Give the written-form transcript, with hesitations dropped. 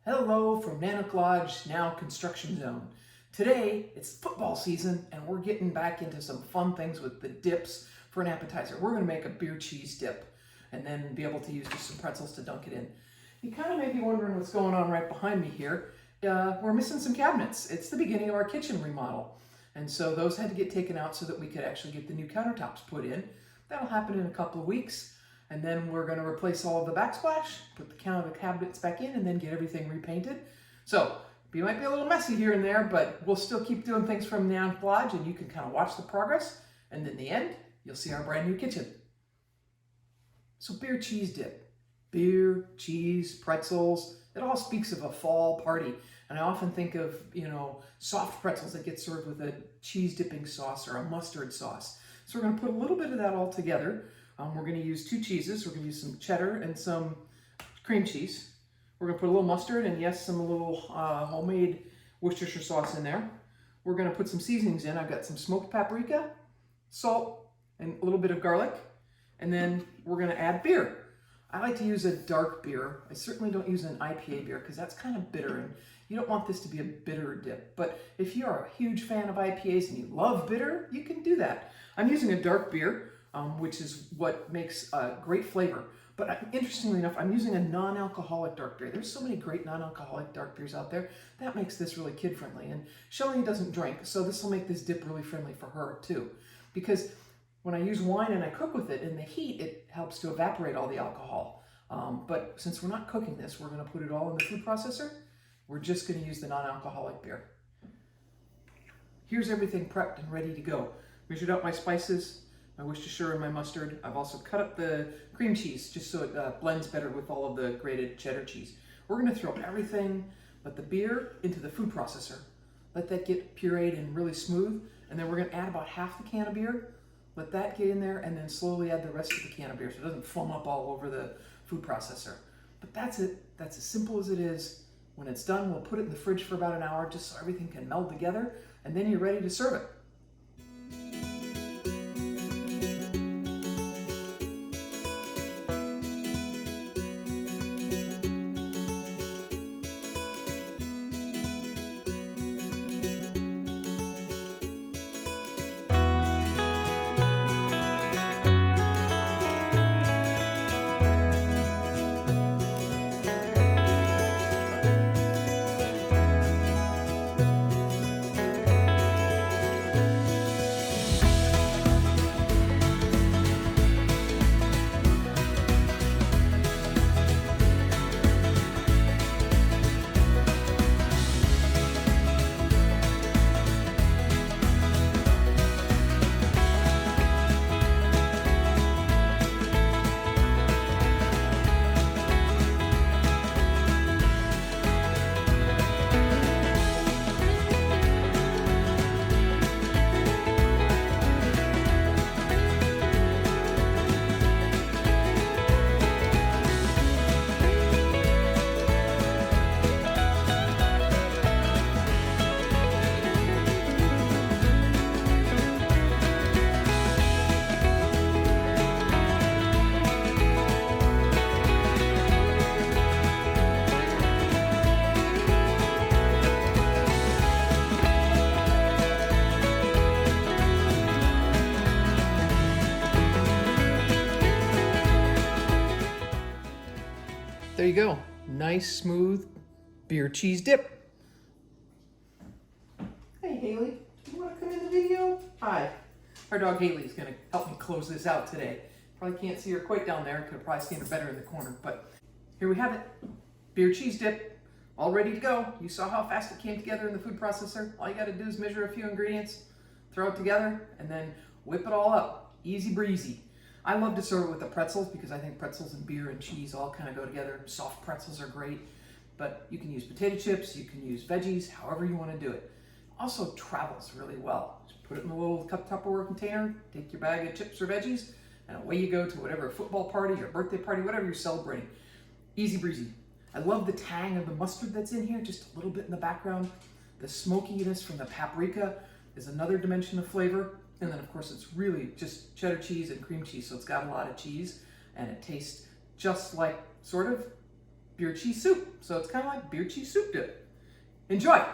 Hello from Nanook Lodge, now construction zone. Today, it's football season and we're getting back into some fun things with the dips for an appetizer. We're gonna make a beer cheese dip and then be able to use just some pretzels to dunk it in. You kind of may be wondering what's going on right behind me here. We're missing some cabinets. It's the beginning of our kitchen remodel. And so those had to get taken out so that we could actually get the new countertops put in. That'll happen in a couple of weeks. And then we're going to replace all of the backsplash, put the cabinets back in, and then get everything repainted. So it might be a little messy here and there, but we'll still keep doing things from Nanook Lodge, and you can kind of watch the progress. And in the end, you'll see our brand new kitchen. So beer cheese dip. Beer, cheese, pretzels, it all speaks of a fall party. And I often think of, soft pretzels that get served with a cheese dipping sauce or a mustard sauce. So we're going to put a little bit of that all together. We're going to use two cheeses. We're going to use some cheddar and some cream cheese. We're going to put a little mustard and yes, some little homemade Worcestershire sauce in there. We're going to put some seasonings in. I've got some smoked paprika, salt, and a little bit of garlic. And then we're going to add beer. I like to use a dark beer. I certainly don't use an IPA beer because that's kind of bitter and you don't want this to be a bitter dip. But if you're a huge fan of IPAs and you love bitter, you can do that. I'm using a dark beer, which is what makes a great flavor. But interestingly enough, I'm using a non-alcoholic dark beer. There's so many great non-alcoholic dark beers out there. That makes this really kid-friendly. And Shelley doesn't drink, so this will make this dip really friendly for her too. Because when I use wine and I cook with it in the heat, it helps to evaporate all the alcohol. But since we're not cooking this, we're going to put it all in the food processor. We're just going to use the non-alcoholic beer. Here's everything prepped and ready to go. Measured out my spices, my Worcestershire and my mustard. I've also cut up the cream cheese just so it blends better with all of the grated cheddar cheese. We're going to throw everything but the beer into the food processor. Let that get pureed and really smooth. And then we're going to add about half the can of beer. Let that get in there and then slowly add the rest of the can of beer so it doesn't foam up all over the food processor. But that's it. That's as simple as it is. When it's done, we'll put it in the fridge for about an hour just so everything can meld together, and then you're ready to serve it. There you go. Nice, smooth beer cheese dip. Hey, Haley. Do you want to come in the video? Hi. Our dog Haley is going to help me close this out today. Probably can't see her quite down there. Could probably stand her better in the corner. But here we have it. Beer cheese dip. All ready to go. You saw how fast it came together in the food processor. All you got to do is measure a few ingredients, throw it together, and then whip it all up. Easy breezy. I love to serve it with the pretzels because I think pretzels and beer and cheese all kind of go together. Soft pretzels are great, but you can use potato chips, you can use veggies, however you want to do it. Also travels really well. Just put it in a little cup Tupperware container, take your bag of chips or veggies, and away you go to whatever football party or birthday party, whatever you're celebrating. Easy breezy. I love the tang of the mustard that's in here, just a little bit in the background. The smokiness from the paprika is another dimension of flavor. And then of course it's really just cheddar cheese and cream cheese, so it's got a lot of cheese and it tastes just like sort of beer cheese soup. So it's kind of like beer cheese soup dip. Enjoy!